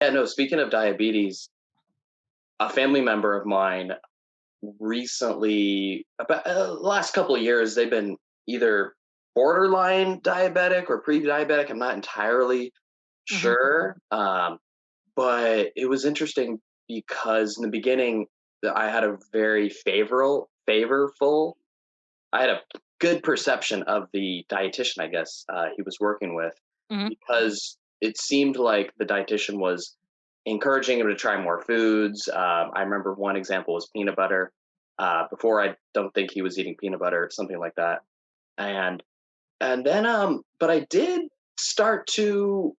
Yeah, no, speaking of diabetes, a family member of mine recently, about last couple of years, they've been either borderline diabetic or pre-diabetic. I'm not entirely Hmm. sure, but it was interesting because in the beginning, I had a very favorable. I had a good perception of the dietitian, I guess he was working with, Hmm. because it seemed like the dietitian was encouraging him to try more foods. I remember one example was peanut butter. Before, I don't think he was eating peanut butter, something like that. And but I did start to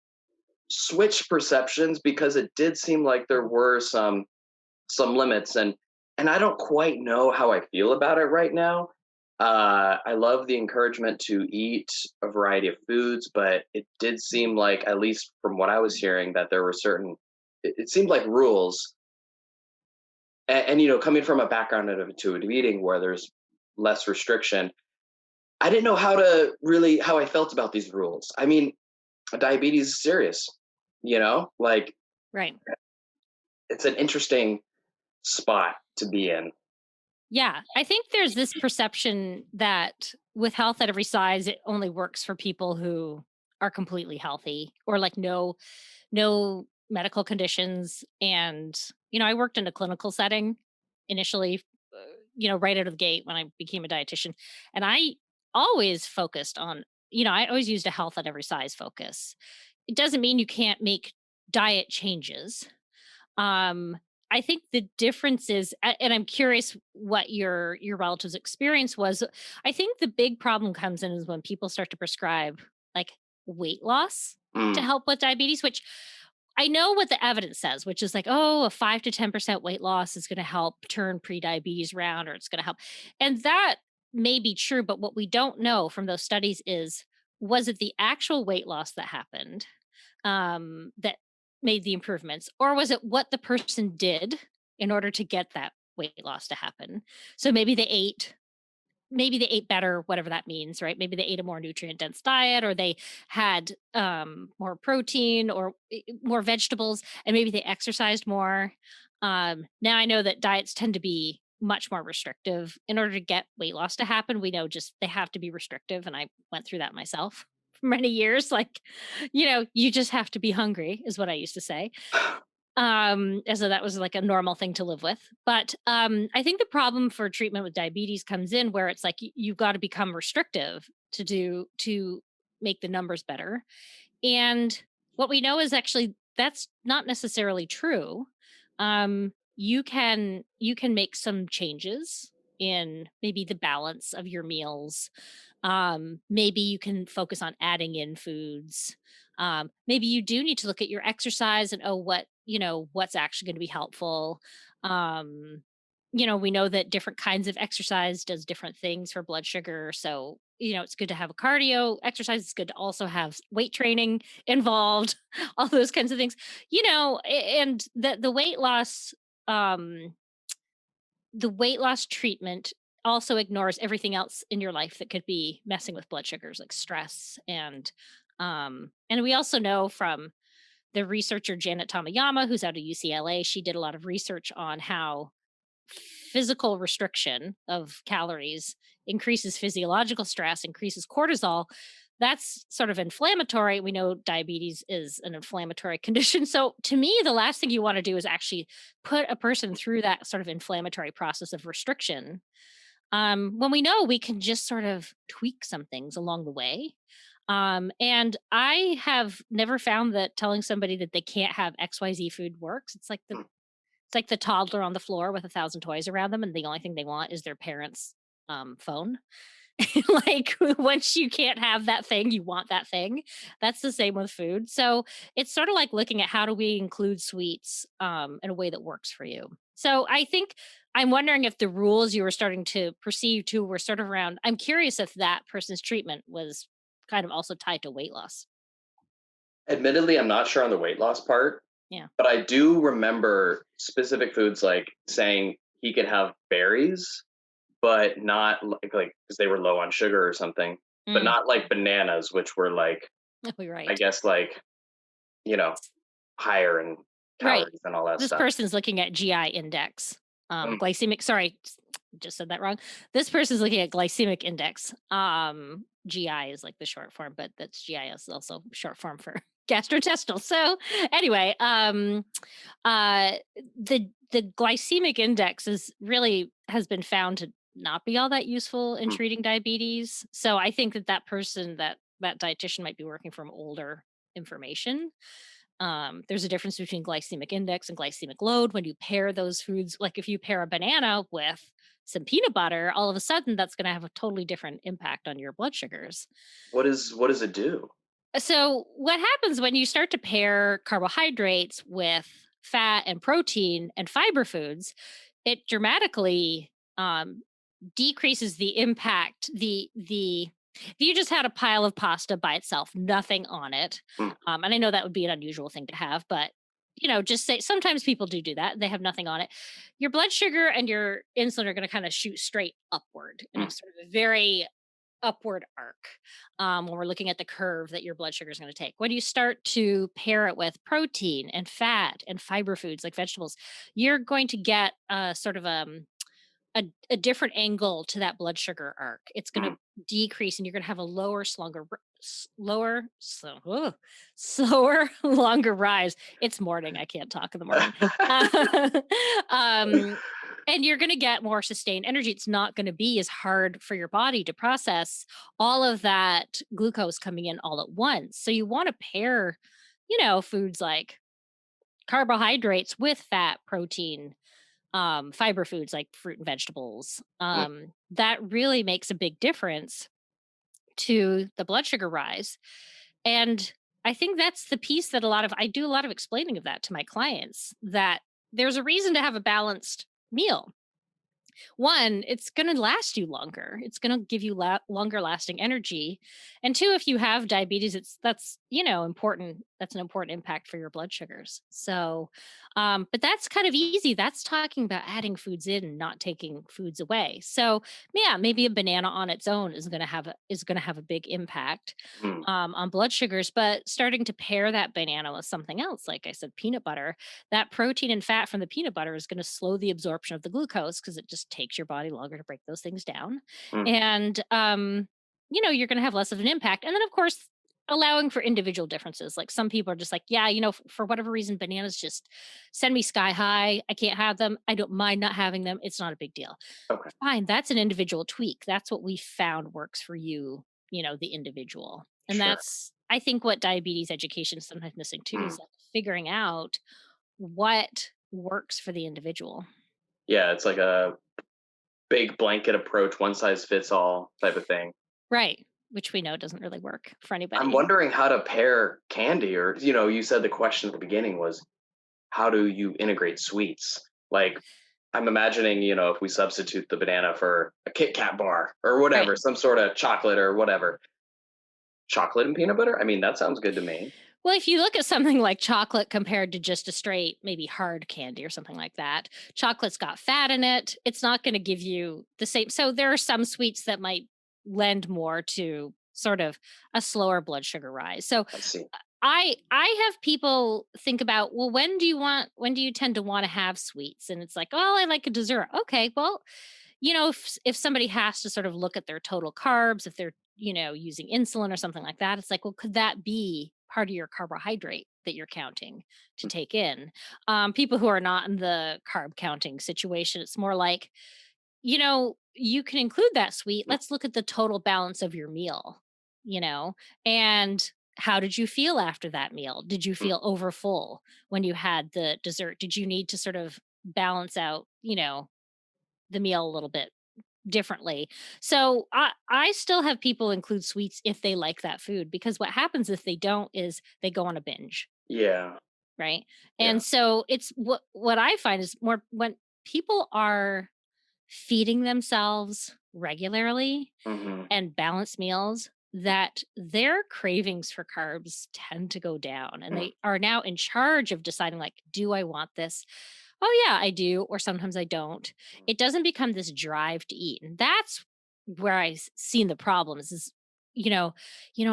switch perceptions because it did seem like there were some limits, and I don't quite know how I feel about it right now. I love the encouragement to eat a variety of foods, but it did seem like, at least from what I was hearing, that there were certain. It seemed like rules, and coming from a background of intuitive eating where there's less restriction, I didn't know how I felt about these rules. I mean, diabetes is serious, like Right. it's an interesting spot to be in. Yeah. I think there's this perception that with health at every size, it only works for people who are completely healthy or like no medical conditions. And, I worked in a clinical setting initially, right out of the gate when I became a dietitian. And I always focused on, I always used a health at every size focus. It doesn't mean you can't make diet changes. Um, I think the difference is, and I'm curious what your relative's experience was. I think the big problem comes in is when people start to prescribe like weight loss to Mm. help with diabetes, which I know what the evidence says, which is like, oh, a 5 to 10% weight loss is going to help turn pre-diabetes around, or it's going to help. And that may be true, but what we don't know from those studies is, was it the actual weight loss that happened, that made the improvements, or was it what the person did in order to get that weight loss to happen? So maybe they ate better, whatever that means, right? Maybe they ate a more nutrient dense diet, or they had more protein, or more vegetables, and maybe they exercised more. Now I know that diets tend to be much more restrictive in order to get weight loss to happen. We know just they have to be restrictive. And I went through that myself for many years. Like, you just have to be hungry, is what I used to say. And so that was like a normal thing to live with. But I think the problem for treatment with diabetes comes in where it's like you've got to become restrictive to make the numbers better. And what we know is actually that's not necessarily true. You can make some changes in maybe the balance of your meals. Maybe you can focus on adding in foods. Maybe you do need to look at your exercise and, oh, what's actually going to be helpful. Um, we know that different kinds of exercise does different things for blood sugar. So, it's good to have a cardio exercise. It's good to also have weight training involved, all those kinds of things. And um, the weight loss treatment also ignores everything else in your life that could be messing with blood sugars, like stress. And we also know from the researcher Janet Tamayama, who's out of UCLA, she did a lot of research on how physical restriction of calories increases physiological stress, increases cortisol. That's sort of inflammatory. We know diabetes is an inflammatory condition. So, to me, the last thing you want to do is actually put a person through that sort of inflammatory process of restriction. When we know we can just sort of tweak some things along the way. And I have never found that telling somebody that they can't have XYZ food works. It's like the toddler on the floor with 1,000 toys around them, and the only thing they want is their parents' phone. Like, once you can't have that thing, you want that thing. That's the same with food. So, it's sorta like looking at how do we include sweets, in a way that works for you. So, I think I'm wondering if the rules you were starting to perceive too were sort of around. I'm curious if that person's treatment was kind of also tied to weight loss. Admittedly, I'm not sure on the weight loss part, Yeah. but I do remember specific foods like saying he could have berries, but not like because they were low on sugar or something, but Mm. not like bananas, which were like, Oh, you're I right. guess, like, you know higher in Right. calories and all that This stuff. person's looking at GI index, Mm. glycemic sorry, just said that wrong. This person's looking at glycemic index. GI is like the short form, but that's GIS is also short form for gastrointestinal. So anyway, uh the glycemic index is really has been found to not be all that useful in Mm. treating diabetes. So I think that that person that dietitian might be working from older information. There's a difference between glycemic index and glycemic load when you pair those foods. Like if you pair a banana with some peanut butter, all of a sudden that's going to have a totally different impact on your blood sugars. What does it do? So, what happens when you start to pair carbohydrates with fat and protein and fiber foods, it dramatically decreases the impact. The if you just had a pile of pasta by itself, nothing on it, Mm. and I know that would be an unusual thing to have, but just say sometimes people do that. They have nothing on it. Your blood sugar and your insulin are going to kind of shoot straight upward in a Mm. sort of a very upward arc when we're looking at the curve that your blood sugar is going to take. When you start to pair it with protein and fat and fiber foods like vegetables, you're going to get a sort of a different angle to that blood sugar arc. It's going Mm. to decrease, and you're going to have a slower, longer rise. It's morning. I can't talk in the morning. um, and you're going to get more sustained energy. It's not going to be as hard for your body to process all of that glucose coming in all at once. So you want to pair, foods like carbohydrates with fat, protein, fiber foods like fruit and vegetables. Mm. That really makes a big difference to the blood sugar rise. And I think that's the piece that I do a lot of explaining of that to my clients, that there's a reason to have a balanced meal. One, it's going to last you longer. It's going to give you longer lasting energy. And two, if you have diabetes, that's important. That's an important impact for your blood sugars. So, but that's kind of easy. That's talking about adding foods in and not taking foods away. So, yeah, maybe a banana on its own is going to have a big impact Mm. on blood sugars. But starting to pair that banana with something else, like I said, peanut butter, that protein and fat from the peanut butter is going to slow the absorption of the glucose because it just takes your body longer to break those things down. Mm. And, you're going to have less of an impact. And then, of course, allowing for individual differences. Like some people are just like, yeah, for whatever reason, bananas just send me sky high. I can't have them. I don't mind not having them. It's not a big deal. Okay. Fine. That's an individual tweak. That's what we found works for you, the individual. And Sure. that's, I think, what diabetes education is sometimes missing too, Mm. is like figuring out what works for the individual. Yeah, it's like a big blanket approach, one size fits all type of thing. Right. Which we know doesn't really work for I'm anybody. wondering how to pair candy, or you said the question at the beginning was how do you integrate sweets? Like I'm imagining, if we substitute the banana for a Kit Kat bar or Right. whatever, some sort of chocolate or whatever. Chocolate and peanut butter? I mean, that sounds good to me. Well, if you look at something like chocolate compared to just a straight, maybe hard candy or something like that, chocolate's got fat in it. It's not going to give you the same. So there are some sweets that might lend more to sort of a slower blood sugar rise. So I see. I have people think about, well, when do you tend to want to have sweets? And it's like, oh, I like a dessert. Okay, well, if somebody has to sort of look at their total carbs, if they're, using insulin or something like that, it's like, well, could that be part of your carbohydrate that you're counting to Mm. take in? People who are not in the carb counting situation, it's more like, you can include that sweet. Mm. Let's look at the total balance of your meal, you know, and how did you feel after that meal? Did you Mm. feel over full when you had the dessert? Did you need to sort of balance out, the meal a little bit differently? So I still have people include sweets if they like that food, because what happens if they don't is they go on a binge, Yeah. right? Yeah. And so it's what I find is more when people are feeding themselves regularly Hmm. and balanced meals, that their cravings for carbs tend to go down, and Mm. they are now in charge of deciding, like, do I want this? Oh yeah, I do, or sometimes I don't. It doesn't become this drive to eat. And that's where I've seen the problems is you know,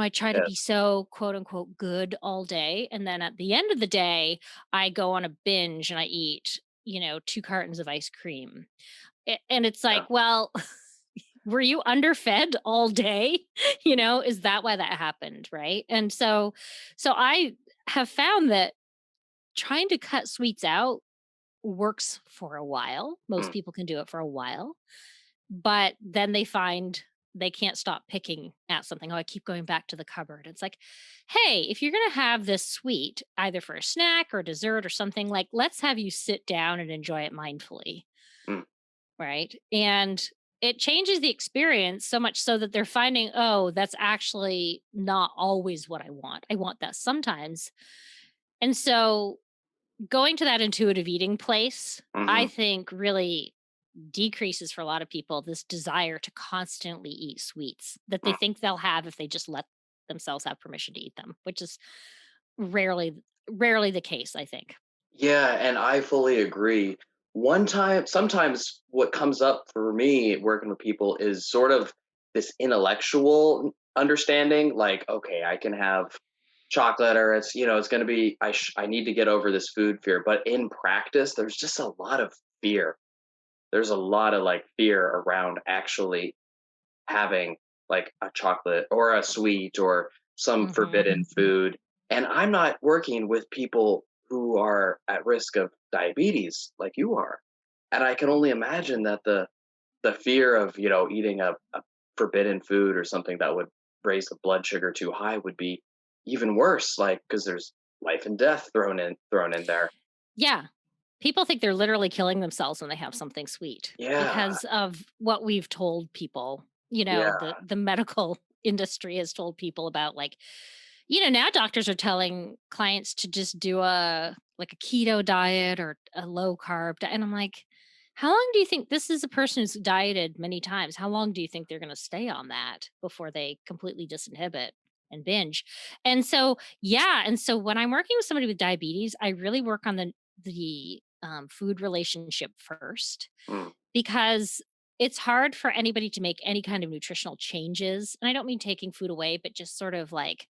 I try to be Yes. so quote unquote good all day. And then at the end of the day, I go on a binge and I eat, 2 cartons of ice cream. And it's Yeah. like, well, were you underfed all day? Is that why that happened? Right. And so I have found that trying to cut sweets out works for a while. Most Mm, people can do it for a while, but then they find they can't stop picking at something. Oh, I keep going back to the cupboard. It's like, hey, if you're going to have this sweet, either for a snack or dessert or something, like, let's have you sit down and enjoy it mindfully. mm, Right. And it changes the experience so much so that they're finding, oh, that's actually not always what I want. I want that sometimes. And so going to that intuitive eating place, I mhm. think really decreases for a lot of people this desire to constantly eat sweets that they Mm. think they'll have if they just let themselves have permission to eat them, which is rarely the case, I think. Yeah, and I fully agree. Sometimes what comes up for me working with people is sort of this intellectual understanding, like, okay, I can have chocolate, or it's going to be, I need to get over this food fear. But in practice, there's just a lot of fear. There's a lot of like fear around actually having like a chocolate or a sweet or some Mhm. forbidden food. And I'm not working with people who are at risk of diabetes like you are. And I can only imagine that the fear of, eating a forbidden food or something that would raise the blood sugar too high would be even worse, like because there's life and death thrown in there. Yeah. People think they're literally killing themselves when they have something sweet Yeah. because of what we've told people. Yeah. The medical industry has told people about, like, now doctors are telling clients to just do a keto diet or a low carb diet. And I'm like, how long do you think this is a person who's dieted many times? How long do you think they're going to stay on that before they completely disinhibit and binge? And so, yeah. And so when I'm working with somebody with diabetes, I really work on the food relationship first, Mm, because it's hard for anybody to make any kind of nutritional changes. And I don't mean taking food away, but just sort of like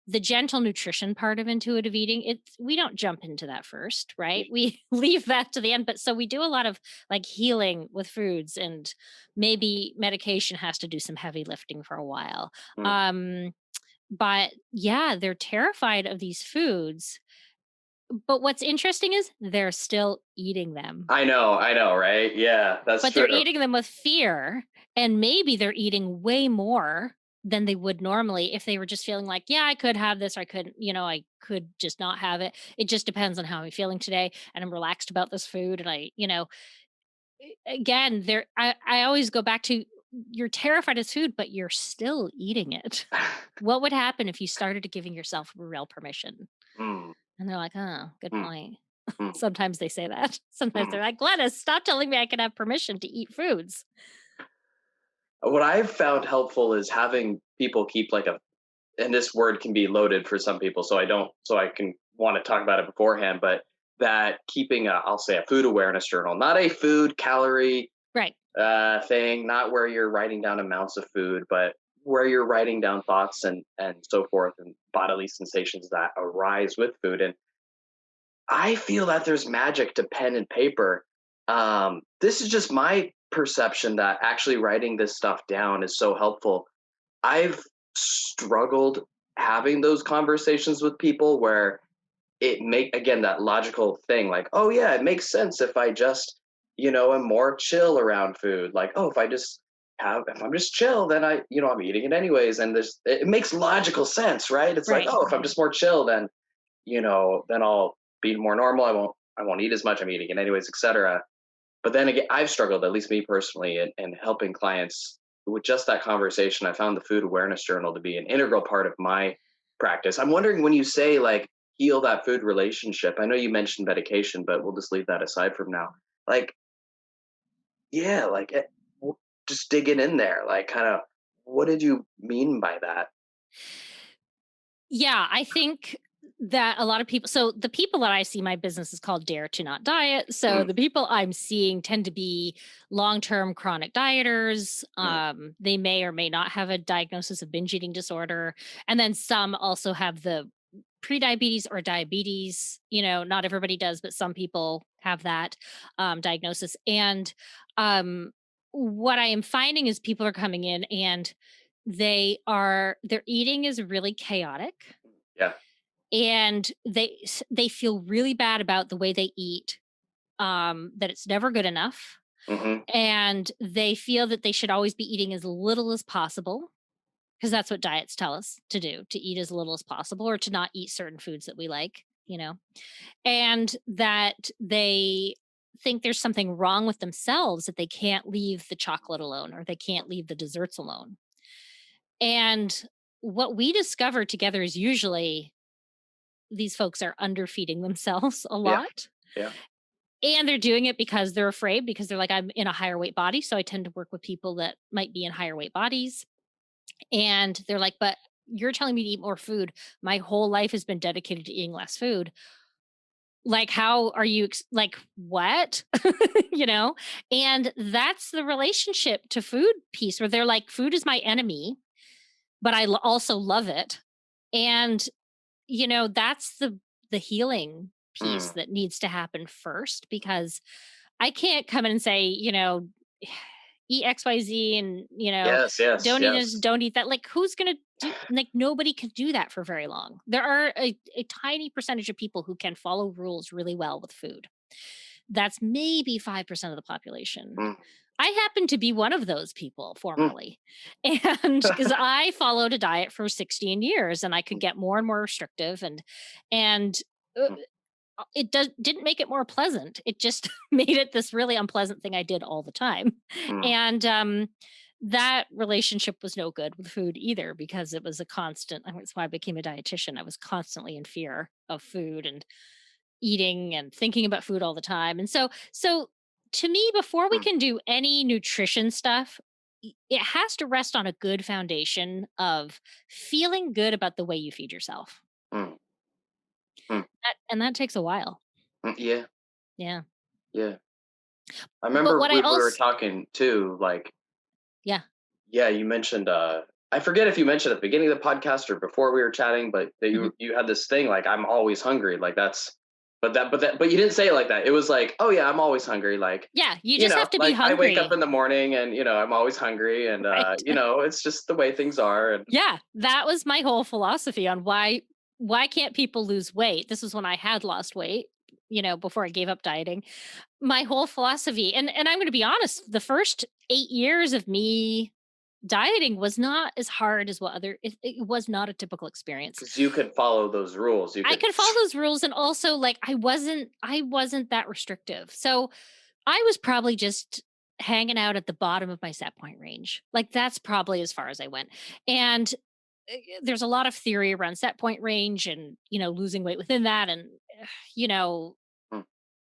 the gentle nutrition part of intuitive eating. We don't jump into that first, right? y- We leave that to the end. But so we do a lot of like healing with foods, and maybe medication has to do some heavy lifting for a while. mm. But yeah, they're terrified of these foods. But what's interesting is they're still eating them. I know, right? Yeah, that's But they're true. eating them with fear, and maybe they're eating way more than they would normally if they were just feeling like, "Yeah, I could have this, or I couldn't, I could just not have it. It just depends on how I'm feeling today, and I'm relaxed about this food." And again, I always go back to, you're terrified of food, but you're still eating it. What would happen if you started giving yourself real permission? Mm, And they're like, "Oh, good mm, point." mm, Sometimes they say that. Sometimes mm. they're like, "Glenys, stop telling me I can have permission to eat foods." What I've found helpful is having people keep like and this word can be loaded for some people, so I can want to talk about it beforehand, but that keeping I'll say a food awareness journal, not a food calorie Right. thing, not where you're writing down amounts of food, but where you're writing down thoughts and so forth and bodily sensations that arise with food. And I feel that there's magic to pen and paper. This is just my perception that actually writing this stuff down is so helpful. I've struggled having those conversations with people where it make again that logical thing like, oh yeah, it makes sense if I just, am more chill around food. Like, oh, if I'm just chill, then I'm eating it anyways. And it makes logical sense, right? It's like, Right. oh, if I'm just more chill, then I'll be more normal. I won't eat as much. I'm eating it anyways, etc. But then again, I've struggled, at least me personally, in helping clients with just that conversation. I found the food awareness journal to be an integral part of my practice. I'm wondering when you say like heal that food relationship, I know you mentioned medication, but we'll just leave that aside from now. Like, yeah, like just digging in there, like kind of what did you mean by that? Yeah, I think that a lot of people, so the people that I see, my business is called Dare to Not Diet. So Mm, the people I'm seeing tend to be long-term chronic dieters. mm, They may or may not have a diagnosis of binge eating disorder. And then some also have the pre-diabetes or diabetes. Not everybody does, but some people have that diagnosis. And um, what I am finding is people are coming in and their eating is really chaotic, yeah. and they feel really bad about the way they eat, that it's never good enough, Hmm. and they feel that they should always be eating as little as possible, because that's what diets tell us to do, to eat as little as possible or to not eat certain foods that we like. And that they think there's something wrong with themselves, that they can't leave the chocolate alone or they can't leave the desserts alone. And what we discover together is usually these folks are underfeeding themselves a Yeah. lot. Yeah. And they're doing it because they're afraid, because they're like, I'm in a higher weight body. So I tend to work with people that might be in higher weight bodies. And they're like, but you're telling me to eat more food. My whole life has been dedicated to eating less food. Like, how are you, like, what? you know? And that's the relationship to food piece where they're like, food is my enemy, but also love it. And that's the healing piece Mm. that needs to happen first, because I can't come in and say, eat XYZ and, Yes. Yes. don't eat this, Yes. don't eat that. Like, who's going to do, like, nobody can do that for very long. There are a tiny percentage of people who can follow rules really well with food. That's maybe 5% of the population. Mm, I happen to be one of those people mm, formerly. And because I followed a diet for 16 years and I could mm, get more and more restrictive, and uh, mm, didn't make it more pleasant. It just made it this really unpleasant thing I did all the time. mm, And that relationship was no good with food either, because it was a constant. I mean, that's why I became a dietitian. I was constantly in fear of food and eating and thinking about food all the time. And so to me, before we mm, can do any nutrition stuff, it has to rest on a good foundation of feeling good about the way you feed yourself. mm, mm, And that takes a while. yeah. Yeah. Yeah. I But remember what I we were also talking too, like, yeah. yeah, you mentioned, I forget if you mentioned at the beginning of the podcast or before we were chatting, but that Mhm. you had this thing like, I'm always hungry. Like that's, but you didn't say it like that. It was like, oh yeah, I'm always hungry. Like, Yeah, you just have to be like I wake up hungry, in the morning and, I'm always hungry and, right? it's just the way things are. And Yeah, that was my whole philosophy on why can't people lose weight? This was when I had lost weight, before I gave up dieting. My whole philosophy, and I'm going to be honest, the first 8 years of me dieting was not as hard as it was not a typical experience. because you could follow those rules, you I could, could follow those rules, and also, like, I wasn't that restrictive. So I was probably just hanging out at the bottom of my set point range. Like, that's probably as far as I went. And there's a lot of theory around set point range and, losing weight within that. And, you know, mm,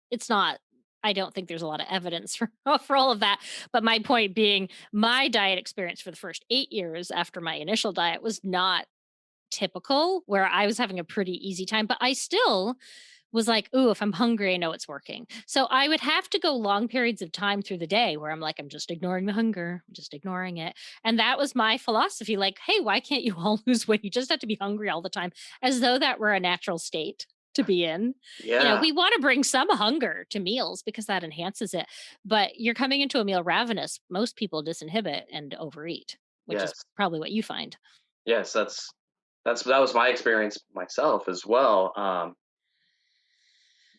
it's not, I don't think there's a lot of evidence for, for all of that. But my point being, my diet experience for the first 8 years after my initial diet was not typical, where I was having a pretty easy time, but I still was like, "Ooh, if I'm hungry, I know it's working." So I would have to go long periods of time through the day where I'm like, "I'm just ignoring the hunger, I'm just ignoring it." And that was my philosophy, like, "Hey, why can't you all lose weight? You just have to be hungry all the time," as though that were a natural state to be in. yeah, We want to bring some hunger to meals because that enhances it. But you're coming into a meal ravenous. Most people disinhibit and overeat, which is yes, probably what you find. yes, that was my experience myself as well.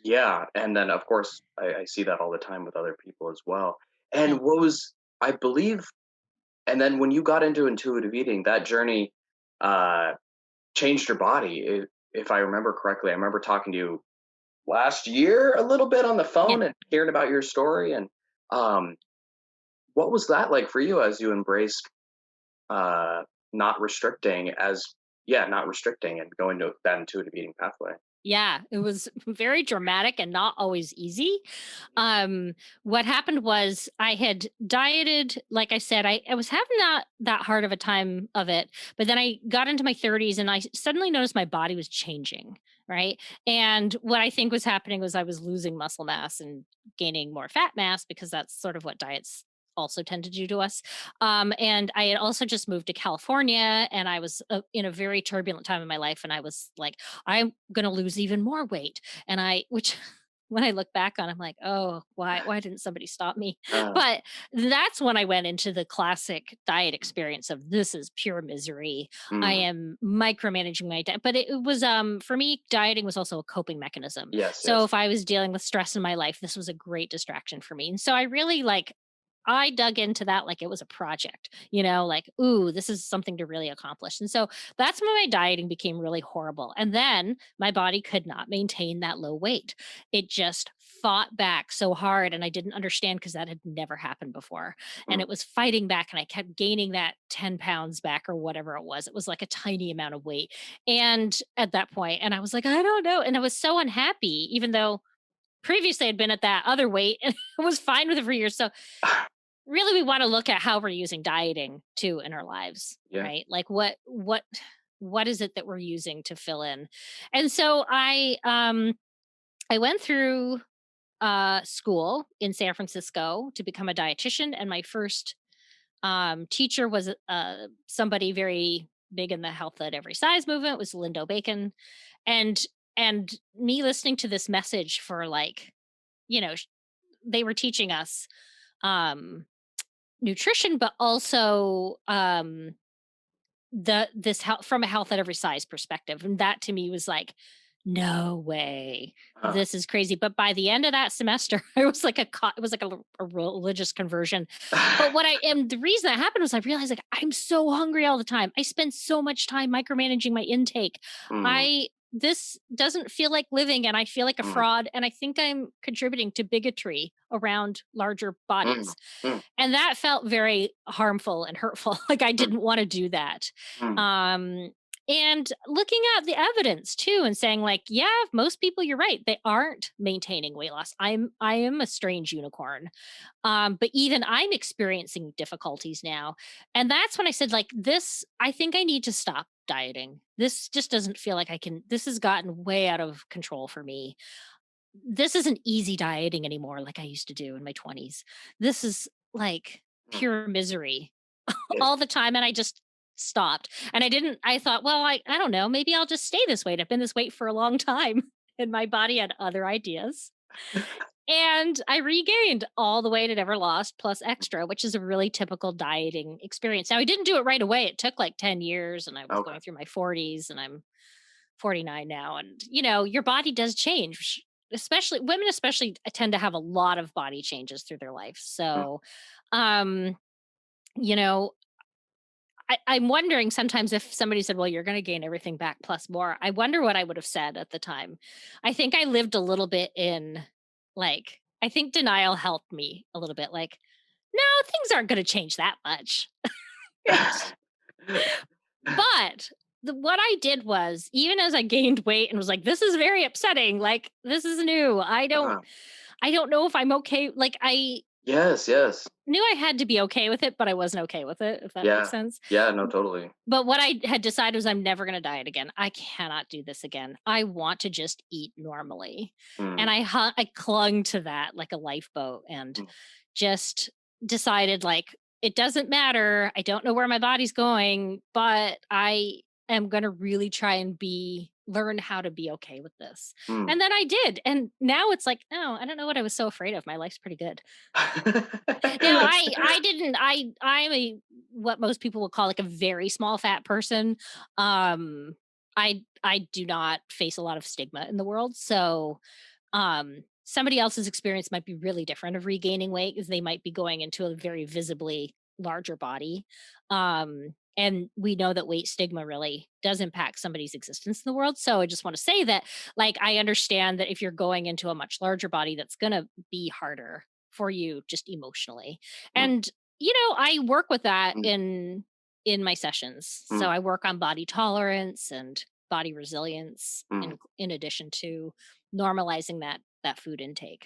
Yeah, and then of course I see that all the time with other people as well. Yeah. And what was, I believe, and then when you got into intuitive eating, that journey uh, changed your body. If I remember correctly, I remember talking to you last year a little bit on the Yeah. phone and hearing about your story. And um, what was that like for you as you embraced uh, not restricting, as yeah, not restricting and going to that intuitive eating pathway? Yeah, it was very dramatic and not always easy. Um, what happened was I had dieted, like I said, I was having not that hard of a time of it, but then I got into my 30s and I suddenly noticed my body was changing, right? And what I think was happening was I was losing muscle mass and gaining more fat mass because that's sort of what diets also tend to do to us. And I had also just moved to California and I was in a very turbulent time in my life. And I was like, I'm going to lose even more weight. And which when I look back on, I'm like, oh, why didn't somebody stop me? Uh, But that's when I went into the classic diet experience of this is pure misery. I mm, am micromanaging my diet. But it was, for me, dieting was also a coping mechanism. yes, So yes. if I was dealing with stress in my life, this was a great distraction for me. And so I really like, I dug into that like it was a project, like, ooh, this is something to really accomplish. And so that's when my dieting became really horrible. And then my body could not maintain that low weight. It just fought back so hard. And I didn't understand because that had never happened before. And Mm. it was fighting back. And I kept gaining that 10 pounds back or whatever it was. It was like a tiny amount of weight. And at that point, and I was like, I don't know. And I was so unhappy, even though previously I'd been at that other weight and I was fine with it for years. So really we want to look at how we're using dieting too in our lives, Yeah. right? Like what is it that we're using to fill in? And so I went through school in San Francisco to become a dietitian, and my first teacher was somebody very big in the health at every size movement, was Lindo Bacon. And and me listening to this message for like, you know sh- they were teaching us um nutrition, but also this health from a health at every size perspective. And that to me was like, no way. Uh, This is crazy. But by the end of that semester, it was like it was like a religious conversion. But what I am the reason that happened was I realized like I'm so hungry all the time. I spend so much time micromanaging my intake. mm, I This doesn't feel like living and I feel like a mm, fraud and I think I'm contributing to bigotry around larger mm, bodies. mm, And that felt very harmful and hurtful. Like I mm, didn't want to do that. mm, Um, and looking at the evidence too and saying like, yeah, most people, you're right, they aren't maintaining weight loss. I am a strange unicorn. But even I'm experiencing difficulties now. And that's when I said, like, this, I think I need to stop dieting. This just doesn't feel like this has gotten way out of control for me. This isn't easy dieting anymore like I used to do in my 20s. This is like mm. pure misery Yes. all the time. And I just stopped. And I thought, well, I don't know, maybe I'll just stay this weight. I've been this weight for a long time. And my body had other ideas. And I regained all the weight it ever lost plus extra, which is a really typical dieting experience. Now, I didn't do it right away. It took like 10 years and I was Okay. going through my 40s and I'm 49 now. And, your body does change, especially women, especially tend to have a lot of body changes through their life. Mm. So, um, you know, I'm wondering sometimes if somebody said, well, you're going to gain everything back plus more. I wonder what I would have said at the time. I think I lived a little bit in like, I think denial helped me a little bit. Like, no, things aren't going to change that much. But what I did was, even as I gained weight and was like, this is very upsetting. Like, this is new. Uh-huh. I don't know if I'm okay. Like, I Yes, yes. knew I had to be okay with it, but I wasn't okay with it, if that makes Yeah. sense. Yeah, no, totally. But what I had decided was I'm never going to diet again. I cannot do this again. I want to just eat normally. And Mm, I clung to that like a lifeboat and mm, just decided like it doesn't matter. I don't know where my body's going, but I am going to really try and learn how to be okay with this. mm. And then I did. And now it's like, oh, I don't know what I was so afraid of. My life's pretty good. Now, I didn't I'm a what most people would call like a very small fat person. Um I do not face a lot of stigma in the world. So somebody else's experience might be really different of regaining weight because they might be going into a very visibly larger body. And we know that weight stigma really does impact somebody's existence in the world. So I just want to say that like I understand that if you're going into a much larger body, that's gonna be harder for you just emotionally. Mm, And I work with that mm, in my sessions. So mm, I work on body tolerance and body resilience Mm. in addition to normalizing that food intake.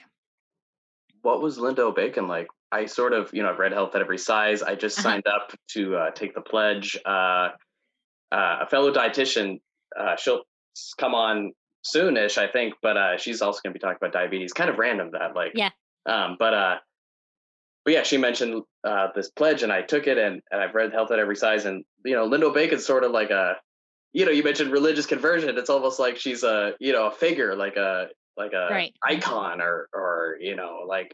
What was Lindo Bacon like? I sort of, I've read Health at Every Size. I just Uh-huh. signed up to take the pledge. A fellow dietitian, she'll come on soonish, I think, but she's also going to be talking about diabetes. Kind of random that, like, Yeah. um, but uh, but yeah, she mentioned this pledge, and I took it, and I've read Health at Every Size, and Lindo Bacon's sort of like you mentioned religious conversion. It's almost like she's a figure, like a Right. icon, or like,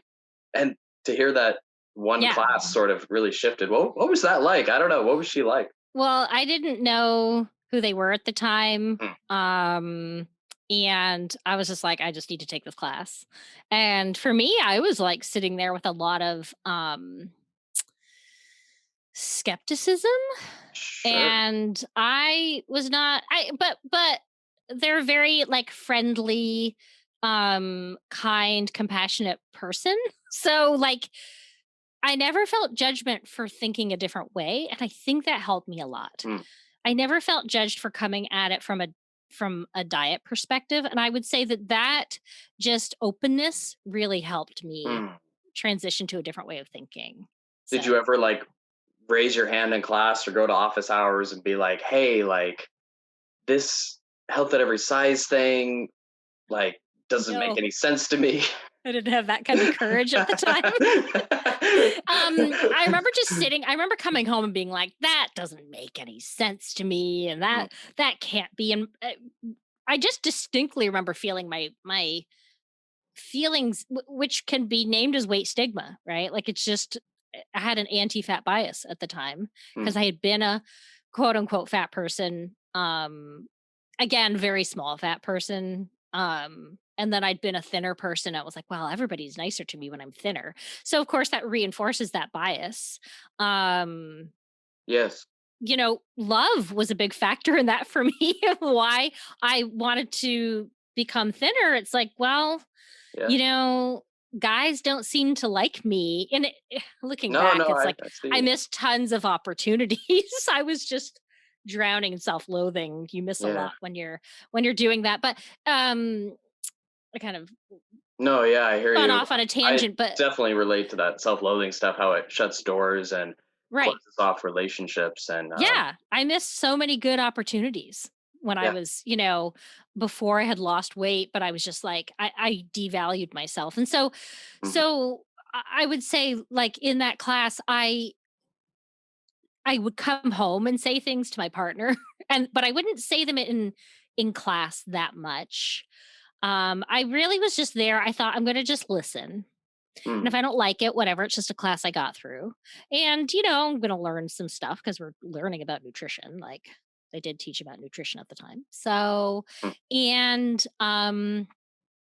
and to hear that one Yeah. class sort of really shifted. What was that like? I don't know. What was she like? Well, I didn't know who they were at the time. Mm, And I was just like, I just need to take this class. And for me, I was like sitting there with a lot of skepticism. sure. And I was not but they're very like friendly, kind, compassionate person. So like I never felt judgment for thinking a different way, and I think that helped me a lot. Mm, I never felt judged for coming at it from a diet perspective, and I would say that just openness really helped me mm. transition to a different way of thinking. Did you So, ever like raise your hand in class or go to office hours and be like, "Hey, like this Health at Every Size thing, like, doesn't make no, any sense to me." I didn't have that kind of courage at the time. I remember coming home and being like, "That doesn't make any sense to me, and Mm, that can't be." And I just distinctly remember feeling my feelings, which can be named as weight stigma, right? Like it's just I had an anti-fat bias at the time mm. because I had been a quote unquote fat person. Again, very small fat person. And then I'd been a thinner person. I was like, well, everybody's nicer to me when I'm thinner. So of course that reinforces that bias. Um, Yes. Love was a big factor in that for me of why I wanted to become thinner. It's like, well, Yeah. you know, guys don't seem to like me. And looking No, back, no, it's like I see I it. missed tons of opportunities. I was just drowning in self-loathing. You miss a Yeah. lot when you're doing that. But I kind of No, yeah, I hear spun you. off on a I tangent, but definitely relate to that self-loathing stuff, how it shuts doors and right. closes off relationships, and Yeah, I missed so many good opportunities when I yeah. was, before I had lost weight, but I was just like, I devalued myself. And so, Mhm, so I would say like in that class, I would come home and say things to my partner but I wouldn't say them in class that much. I really was just there. I thought I'm going to just listen. And mm. if I don't like it, whatever, it's just a class I got through. And, I'm going to learn some stuff because we're learning about nutrition. Like they did teach about nutrition at the time. So, Mm. and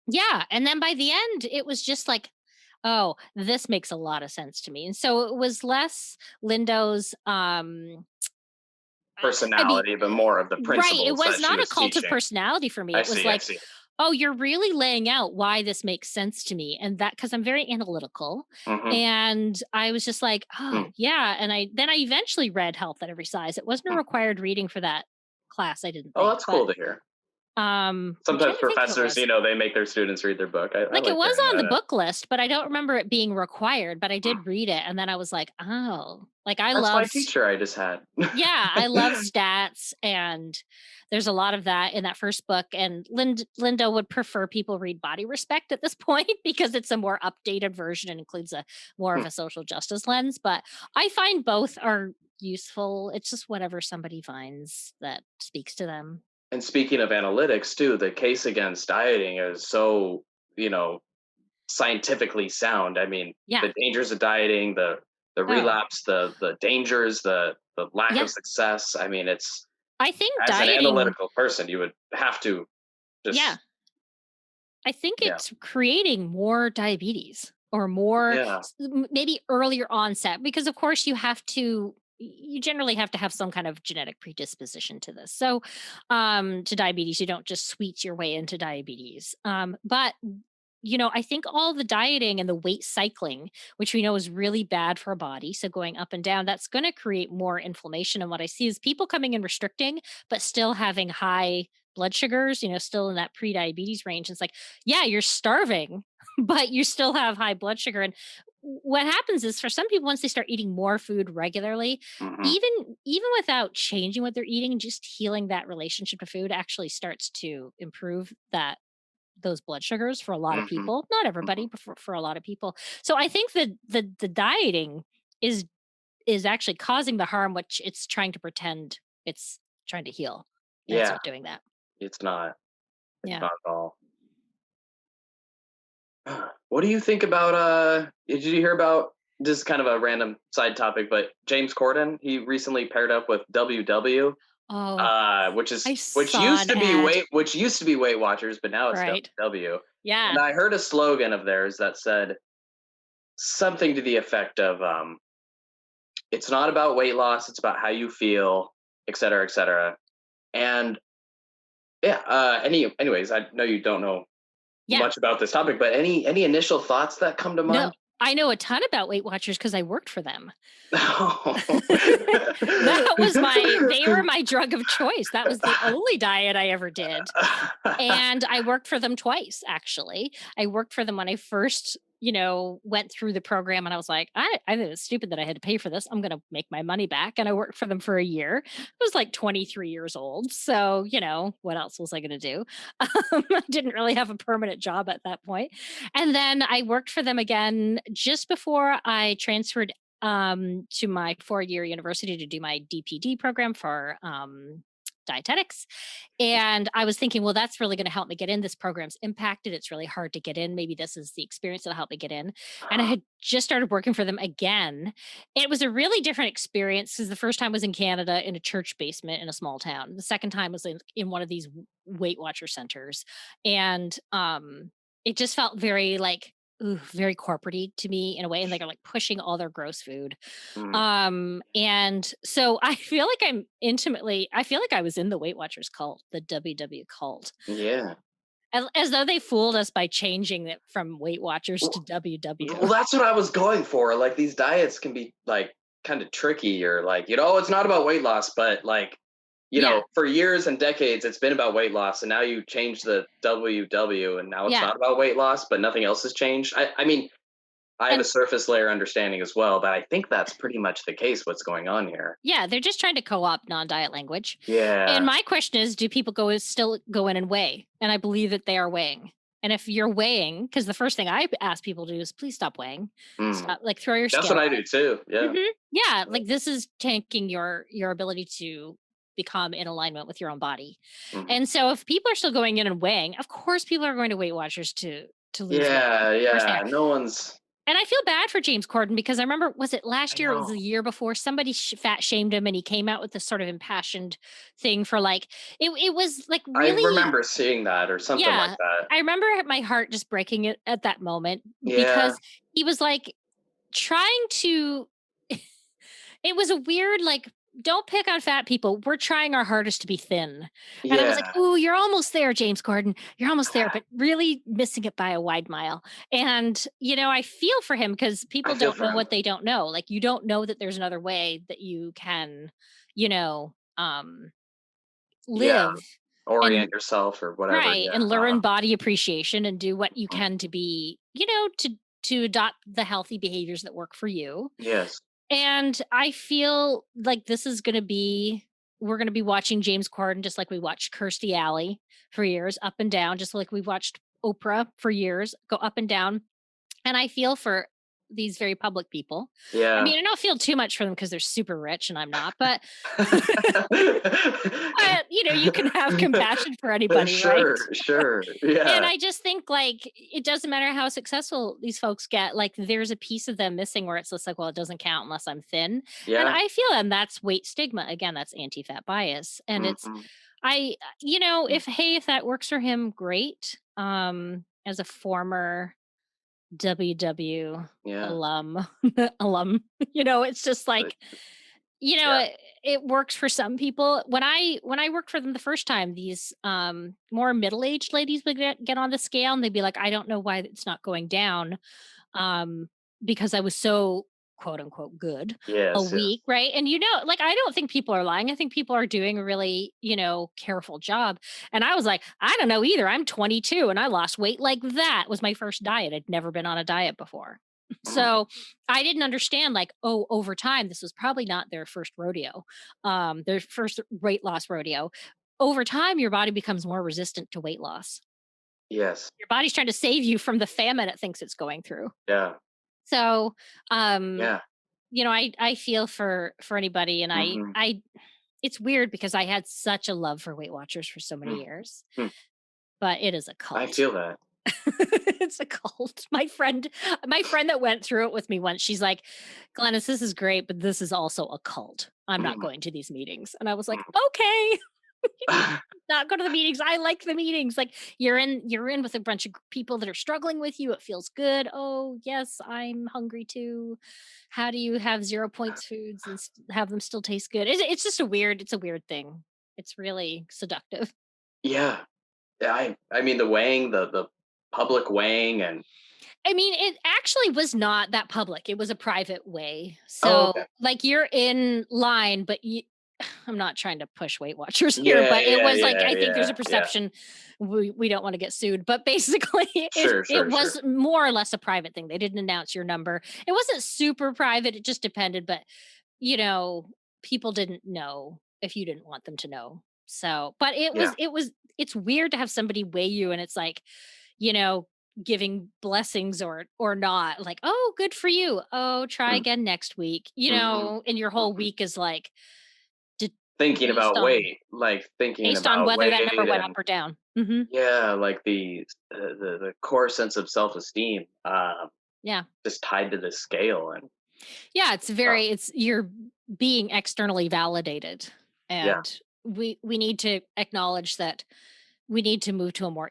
yeah. And then by the end, it was just like, oh, this makes a lot of sense to me. And so it was less Lindo's, I mean, Personality, but more of the right. It principles was that she not a was cult of teaching. personality for me. I It was see, I like, see. oh, you're really laying out why this makes sense to me. And that because I'm very analytical. Mhm, And I was just like, mm, oh, yeah. And I eventually read Health at Every Size. It wasn't a mm. required reading for that class, I didn't Oh, think. that's But cool to hear. I'm trying Sometimes to think if it professors, was. they make their students read their book. I Like it like was hearing on the that. book list, but I don't remember it being required. But I Mm. did read it. And then I was like, oh, like I That's my love teacher I just had. yeah, I love stats, and there's a lot of that in that first book. And Linda would prefer people read Body Respect at this point because it's a more updated version and includes a more of Hmm. a social justice lens. But I find both are useful. It's just whatever somebody finds that speaks to them. And speaking of analytics too, the case against dieting is so, you know, scientifically sound. I mean, Yeah. the dangers of dieting, the Oh, relapse, the dangers, the lack yeah. of success. I mean, it's, I think as an dieting. analytical person, you would have to Yeah, just, I think yeah, it's creating more diabetes or more yeah. maybe earlier onset because of course you generally have to have some kind of genetic predisposition to this. So to diabetes, you don't just sweet your way into diabetes. But I think all the dieting and the weight cycling, which we know is really bad for our body, so going up and down, that's going to create more inflammation. And what I see is people coming in restricting, but still having high blood sugars, still in that pre-diabetes range. It's like, yeah, you're starving, but you still have high blood sugar. And what happens is for some people, once they start eating more food regularly, Hmm. even without changing what they're eating, just healing that relationship to food actually starts to improve those blood sugars for a lot of Hmm. people. Not Hmm. everybody, but for a lot of people. So I think that the dieting is is actually causing the harm which it's trying to pretend it's trying to heal. And it's Yeah, not doing that. it's not. It's Yeah. not at all. What do you think about did you hear about, this is kind of a random side topic, but James Corden, he recently paired up with WW, Oh, which I is saw an ad. Which used to be Weight Watchers, but now it's Right. WW. Yeah. And I heard a slogan of theirs that said something to the effect of it's not about weight loss, it's about how you feel, et cetera, et cetera. And yeah, anyways, I know you don't know Yeah. much about this topic, but any initial thoughts that come to No, mind? I know a ton about Weight Watchers because I worked for them. No. That was my they were my drug of choice. That was the only diet I ever did. And I worked for them twice, actually. I worked for them when I first, went through the program and I was like, I think it's stupid that I had to pay for this. I'm going to make my money back. And I worked for them for a year. I was like 23 years old. So, what else was I going to do? I didn't really have a permanent job at that point. And then I worked for them again just before I transferred to my 4-year university to do my DPD program for dietetics. And I was thinking, well, that's really going to help me get in. This program's impacted. It's really hard to get in. Maybe this is the experience that'll help me get in. And I had just started working for them again. It was a really different experience because the first time was in Canada in a church basement in a small town. The second time was in one of these Weight Watcher centers. And it just felt very like, ooh, very corporate to me in a way. And they're like pushing all their gross food. Mm, And so I feel like I was in the Weight Watchers cult, the WW cult, yeah. as though they fooled us by changing it from Weight Watchers to Well, WW. well, that's what I was going for. Like these diets can be like kind of tricky, or like, it's not about weight loss, but like, Yeah. for years and decades it's been about weight loss, and now you change the WW and now it's Yeah. not about weight loss, but nothing else has changed. I mean, I have a And surface layer understanding as well, but I think that's pretty much the case what's going on here. yeah, they're just trying to co-opt non-diet language. And Yeah. my question is, do people still go in and weigh? And I believe that they are weighing. And if you're weighing, because the first thing I ask people to do is please stop weighing. Mm. Stop, like throw your That's scale what I out. do too. Yeah. Yeah, like this is tanking your ability to become in alignment with your own body. Mhm. And so if people are still going in and weighing, of course people are going to Weight Watchers to lose weight. Yeah, Of course they yeah. are. No one's. And I feel bad for James Corden because I remember, was it I last year? It was know. the year before. Somebody fat shamed him, and he came out with this sort of impassioned thing for like it was like I really, remember seeing that or something like yeah. that. I remember my heart just breaking it at that moment Yeah. because he was like trying to it was a weird, like, don't pick on fat people. We're trying our hardest to be thin. And I was like, Yeah. "Ooh, you're almost there, James Corden. You're almost there, but really missing it by a wide mile." And, I feel for him because I people feel don't for know him. what they don't know. Like, you don't know that there's another way that you can, you know, Yeah. live and Orient yourself or whatever. right, Yeah. and learn body appreciation and do what you Mhm. can to be, to adopt the healthy behaviors that work for you. Yes. And I feel like this is gonna be we're gonna be watching James Corden just like we watched Kirstie Alley for years, up and down, just like we've watched Oprah for years, go up and down. And I feel for these very public people. I Yeah. mean, I don't feel too much for them because they're super rich and I'm not, but you can have compassion for anybody, right? Sure, sure. And Yeah. I just think, like, it doesn't matter how successful these folks get, like, there's a piece of them missing where it's just like, well, it doesn't count unless I'm thin. And Yeah. I feel and that's weight stigma. Again, that's anti-fat bias. And it's Mhm. if that works for him, great. As a former WW Yeah. alum, alum, it's just But like you know, Yeah. it works for some people. When I worked for them the first time, these more middle-aged ladies would get on the scale and they'd be like, I don't know why it's not going down. Um, because I was so quote unquote good a Yes, yes. week, right? And like I don't think people are lying. I think people are doing a really, careful job. And I was like, I don't know either. I'm 22 and I lost weight like that. Was my first diet. I'd never been on a diet before. Mhm. So I didn't understand like, oh, over time, this was probably not their first rodeo, their first weight loss rodeo. Over time, your body becomes more resistant to weight loss. Yes. Your body's trying to save you from the famine it thinks it's going through. Yeah. So, um, Yeah. I feel for anybody, and Mhm. I it's weird because I had such a love for Weight Watchers for so many Mm. years, Mm. but it is a I cult. feel that. It's a cult. My friend that went through it with me once, she's like, "Glenys, this is great, but this is also a cult. I'm not Mm. going to these meetings." And I was like, Mm. "Okay." Not go to the meetings. I like the meetings. Like you're in with a bunch of people that are struggling with you. It feels good. Oh, yes, I'm hungry too. How do you have 0 points foods and have them still taste good? It's just it's a weird thing. It's really seductive. Yeah. Yeah, I mean, the weighing, the public weighing and I mean, it actually was not that public. It was a private way. oh, okay. So, like, you're in line, but I'm not trying to push Weight Watchers here, Yeah, but it yeah, was like yeah, I think there's yeah, a yeah. perception we don't want to get sued, but basically, it Sure, it sure, sure. was more or less a private thing. They didn't announce your number. It wasn't super private. It just depended, but you know, people didn't know if you didn't want them to know. So, but Yeah. it's weird to have somebody weigh you, and it's like, you know, giving blessings or not, like, "Oh, good for you. Oh, try Mm. again next week." Mhm. And your whole Mhm. week is like d Thinking based about on weight, like, thinking based on about whether that number weight went up and or down. Mhm. yeah, like, the core sense of self-esteem, Yeah. just tied to the scale and Yeah, stuff. it's you're being externally validated, Yeah. and we need to acknowledge that we need to move to a more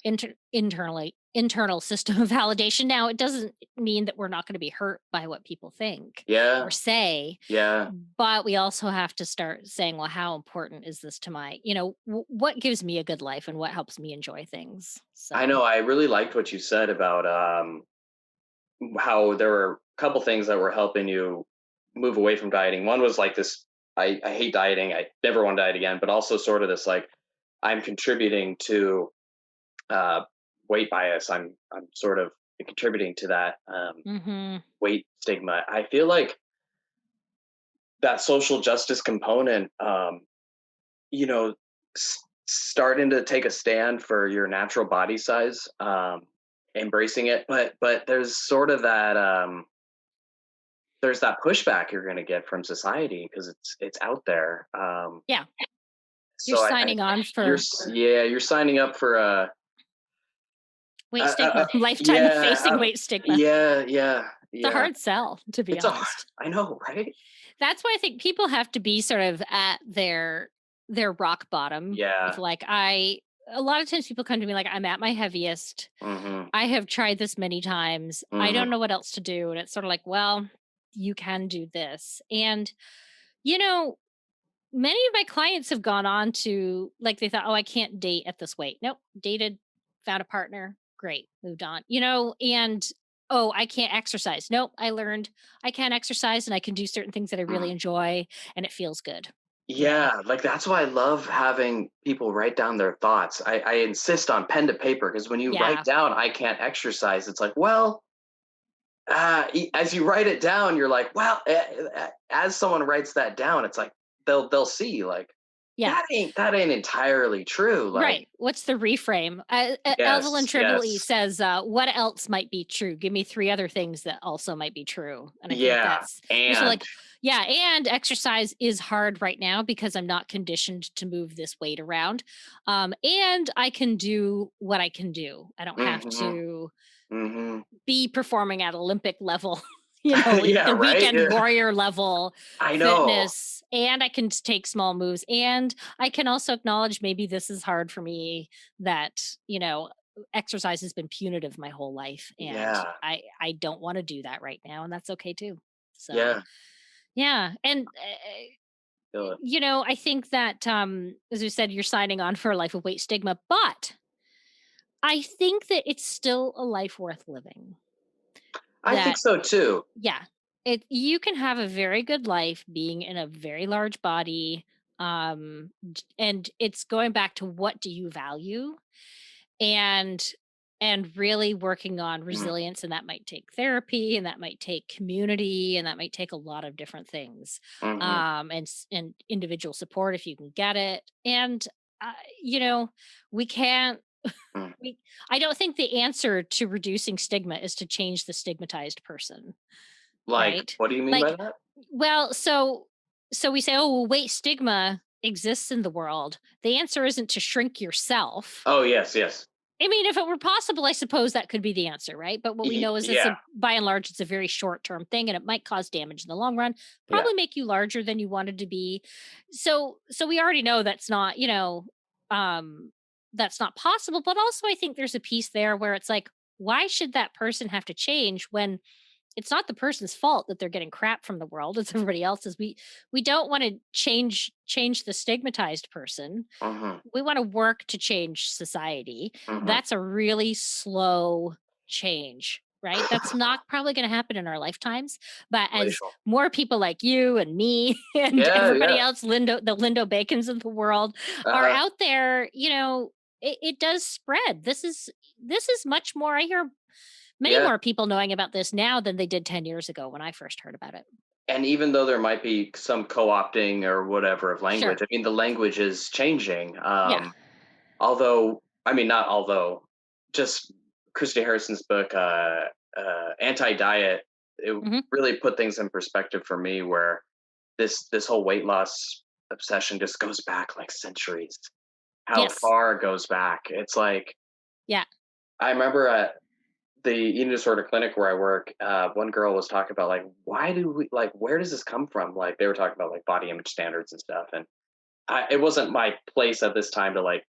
internal system of validation. Now, it doesn't mean that we're not going to be hurt by what people think or Yeah. say, Yeah. but we also have to start saying, well, how important is this to what gives me a good life and what helps me enjoy things? I So, know, I really liked what you said about, how there were a couple things that were helping you move away from dieting. One was like this I hate dieting. I never want to diet again, but also sort of this like I'm contributing to uh, weight bias. I'm sort of contributing to that mhm. weight stigma. I feel like that social justice component, you know, starting to take a stand for your natural body size, embracing it, but there's that pushback you're going to get from society because it's out there. Yeah, you're So signing on you're for yeah, you're signing up for weight a stigma, lifetime of yeah, facing weight stigma. yeah, yeah, It's a yeah. hard sell, to be It's a honest. I know, right? That's why I think people have to be sort of at their rock bottom. If Yeah. like I A lot of times people come to me like, I'm at my heaviest. Mhm. I have tried this many times. I Mhm. don't know what else to do. And it's sort of like, well, you can do this. And you know, many of my clients have gone on to like they thought, oh, I can't date at this weight. Nope, dated, found a partner, great, moved on. And oh, I can't exercise. Nope, I learned I can exercise and I can do certain things that I really Mm. enjoy and it feels good. You know? Yeah, like that's why I love having people write down their thoughts. I insist on pen to paper because when you write Yeah. down "I can't exercise," it's like, well, as you write it down, you're like, well, as someone writes that down, it's like they'll see like Yeah. that ain't entirely true. Like, Right. What's the reframe? Evelyn yes, Tribbley yes, says, what else might be true? Give me three other things that also might be true. And I think yeah, that's you're so and like, yeah, and exercise is hard right now because I'm not conditioned to move this weight around. And I can do what I can do. I don't have mhm, to mhm, be performing at Olympic level, yeah, the right. weekend Yeah. warrior level I know. fitness, and I can take small moves. And I can also acknowledge maybe this is hard for me, that, exercise has been punitive my whole life. And Yeah, I don't want to do that right now. And that's okay too. So, yeah. yeah. And feel it. I think that, as you said, you're signing on for a life of weight stigma, but I think that it's still a life worth living. I think That so too. Yeah, you can have a very good life being in a very large body, and it's going back to what do you value, and really working on Mm, resilience, and that might take therapy, and that might take community, and that might take a lot of different things, mhm, and individual support if you can get it, and uh, you know we can't mm. we I don't think the answer to reducing stigma is to change the stigmatized person, Like, right? what do you mean by Like, that? well, so we say, oh, well, weight stigma exists in the world. The answer isn't to shrink yourself. Oh, yes, yes. I mean, if it were possible, I suppose that could be the answer, right? But what we know is Yeah, by and large, it's a very short term thing, and it might cause damage in the long run. yeah. Probably make you larger than you wanted to be. So we already know um, that's not possible. But also, I think there's a piece there where it's like, why should that person have to change when it's not the person's fault that they're getting crap from the world, it's everybody else's. We don't want to change the stigmatized person. Mhm, We want to work to change society. mhm. That's a really slow change, right? That's not probably going to happen in our lifetimes, but as Glacial. more people like you and me and Yeah, everybody yeah. else, the Lindo Bacons of the world are Uh-huh. out there, it does spread. This is much more. I hear many Yeah, more people knowing about this now than they did 10 years ago when I first heard about it. and even though there might be some co-opting or whatever of language, Sure. I mean, the language is changing, Yeah. although I mean, not although, just Christy Harrison's book, Anti-Diet, it Mhm. really put things in perspective for me where this whole weight loss obsession just goes back, like, centuries. How Yes. far it goes back. It's like, Yeah. I remember at the eating disorder clinic where I work, one girl was talking about, like, why do we like, where does this come from? Like, they were talking about, like, body image standards and stuff, and it wasn't my place at this time to, like,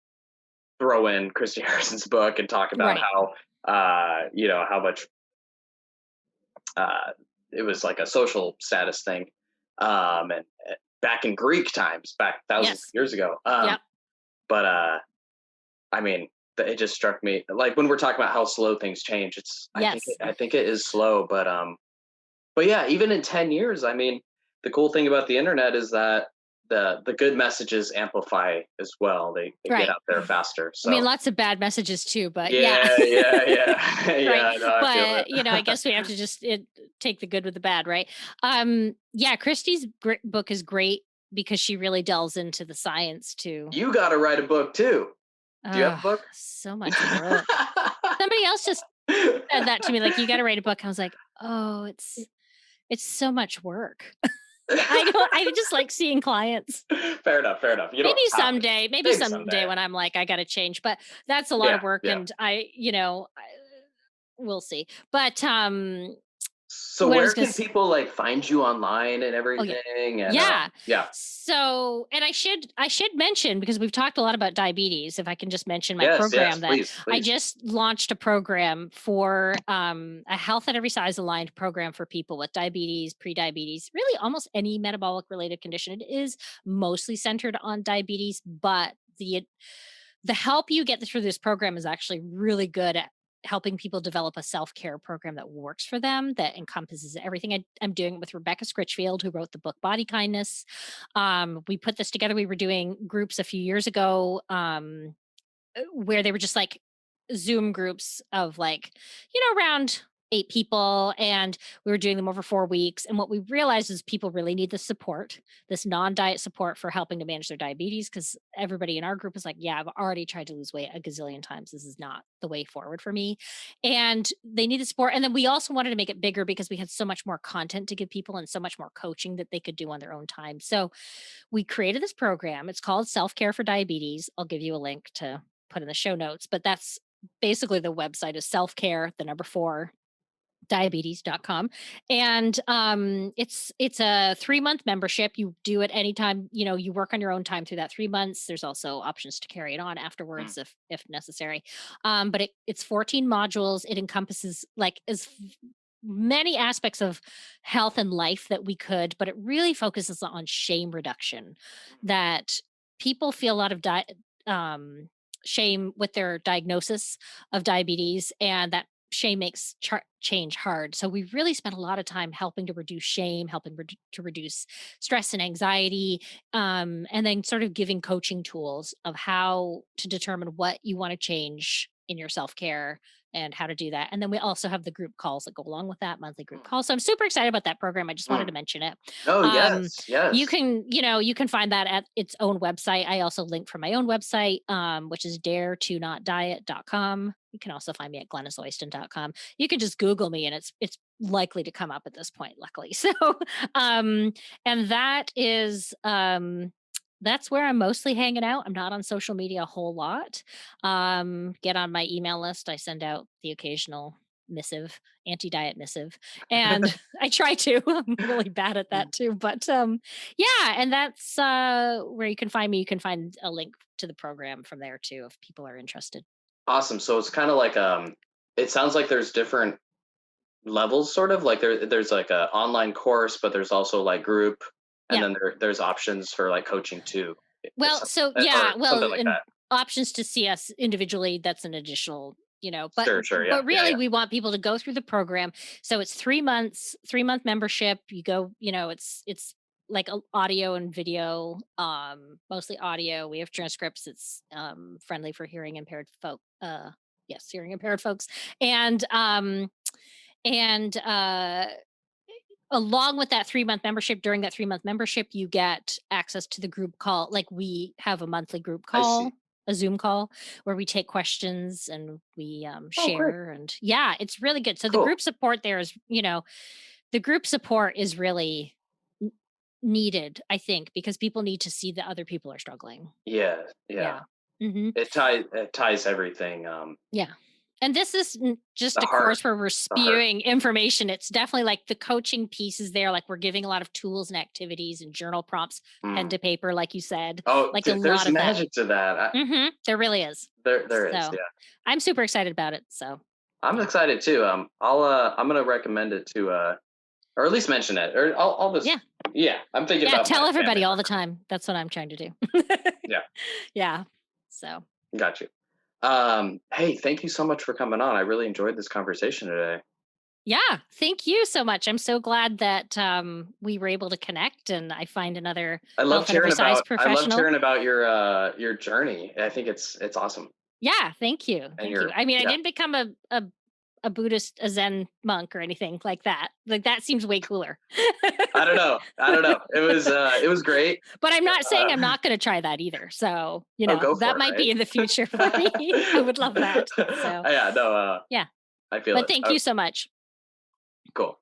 throw in Christy Harrison's book and talk about Right. how, how much uh, it was like a social status thing, and back in Greek times, back thousands of Yes. years ago. Yep. But I mean, it just struck me like when we're talking about how slow things change. Yes. I think it is slow, but yeah, even in 10 years, I mean, the cool thing about the internet is that the good messages amplify as well. They get Right. out there faster. I mean, So lots of bad messages too, but yeah. yeah, yeah, yeah, Right. yeah. No, I feel But, it. I guess we have to just take the good with the bad, right? Yeah, Christie's book is great because she really delves into the science too. You got to write a book too. Do you have a book? So much work. Somebody else just said that to me, like, you got to write a book. I was like, oh, it's so much work. I just like seeing clients. Fair enough. Fair enough. You don't have to. Maybe Maybe someday someday. when I'm like, I got to change, but that's a lot Yeah, of work. yeah. And we'll see. But, So what I where was going can to people like find you online and Oh yeah. everything? And Yeah. yeah, So, and I should mention because we've talked a lot about diabetes. If I can just mention my yes, program, yes, that please, I please. just launched a program for a health at every size aligned program for people with diabetes, pre-diabetes, really almost any metabolic related condition. It is mostly centered on diabetes, but the help you get through this program is actually really good at helping people develop a self-care program that works for them, that encompasses everything. I'm doing it with Rebecca Scritchfield, who wrote the book Body Kindness. We put this together. We were doing groups a few years ago, where they were just like Zoom groups of like, around 8 people. And we were doing them over 4 weeks. And what we realized is people really need the support, this non diet support for helping to manage their diabetes. Cause everybody in our group is like, yeah, I've already tried to lose weight a gazillion times. This is not the way forward for me. And they need the support. And then we also wanted to make it bigger because we had so much more content to give people and so much more coaching that they could do on their own time. So we created this program. It's called Self Care for Diabetes. I'll give you a link to put in the show notes, but that's basically the website is self-care, the number four, diabetes.com. And it's a 3-month membership. You do it anytime, you work on your own time through that 3 months. There's also options to carry it on Mm, afterwards if necessary. But it's 14 modules. It encompasses like as many aspects of health and life that we could, but it really focuses on shame reduction. That people feel a lot of um, shame with their diagnosis of diabetes, and that shame makes change hard. So we really spent a lot of time helping to reduce shame, helping to reduce stress and anxiety, and then sort of giving coaching tools of how to determine what you want to change in your self care and how to do that. And then we also have the group calls that go along with that, monthly group calls. So I'm super excited about that program. I just wanted Mm. to mention it. Oh, Um, yes, you yes. can, you can find that at its own website. I also link from my own website, which is daretonotdiet.com. You can also find me at glenysoston.com. You can just Google me and it's likely to come up at this point, luckily. So um, and that's where I'm mostly hanging out. I'm not on social media a whole lot. Get on my email list. I send out the occasional missive, anti-diet missive, and I try to. I'm really bad at that too, but yeah, and that's where you can find me. You can find a link to the program from there too if people are interested. Awesome. So it's kind of like it sounds like there's different levels, sort of like there's like a online course, but there's also like group, and Yeah. then there's options for like coaching too, Well, so yeah, or something well, like and that. options to see us individually, that's an additional, but Sure, sure, yeah, but yeah, really yeah. we want people to go through the program. So it's 3 months, 3-month membership. You go, it's like audio and video, mostly audio. We have transcripts. It's friendly for hearing impaired yes, hearing impaired folks. And along with that 3-month membership, during that 3-month membership, you get access to the group call. Like, we have a monthly group I see. call, a Zoom call, where we take questions and we, Oh, great, share, and yeah, it's really good. So the cool. group support there is, the group support is really n needed, I think, because people need to see that other people are struggling. Yeah, yeah. Yeah. Mhm. It ties everything. Yeah. And this is just The a heart, course where we're the heart. spewing information. It's definitely like the coaching piece is there. Like, we're giving a lot of tools and activities and journal prompts, pen Mm. to paper, like you said, Oh, like a lot there's of that. magic to that. There really is. There is, So yeah. I'm super excited about it. So I'm yeah. excited too. I'm gonna recommend it to or at least mention it, or I'll just Yeah. yeah. I'm thinking Yeah. about my Tell family everybody all the members. time. That's what I'm trying to do. Yeah, Yeah. So got you. Hey, thank you so much for coming on. I really enjoyed this conversation today. yeah. Thank you so much. I'm so glad that we were able to connect and I find another health and exercise I loved professional. hearing about your journey. I think it's awesome. Yeah, thank you, And thank you. you're I mean, I yeah. didn't become a Buddhist, a Zen monk or anything like that. Like, that seems way cooler. I don't know. I don't know. It was great. But I'm not saying I'm Uh, not gonna try that either. So, oh, go that for might be it, in the future for me. I would love that. right? So, Yeah, no, yeah. I feel But it. thank Oh, you so much. cool.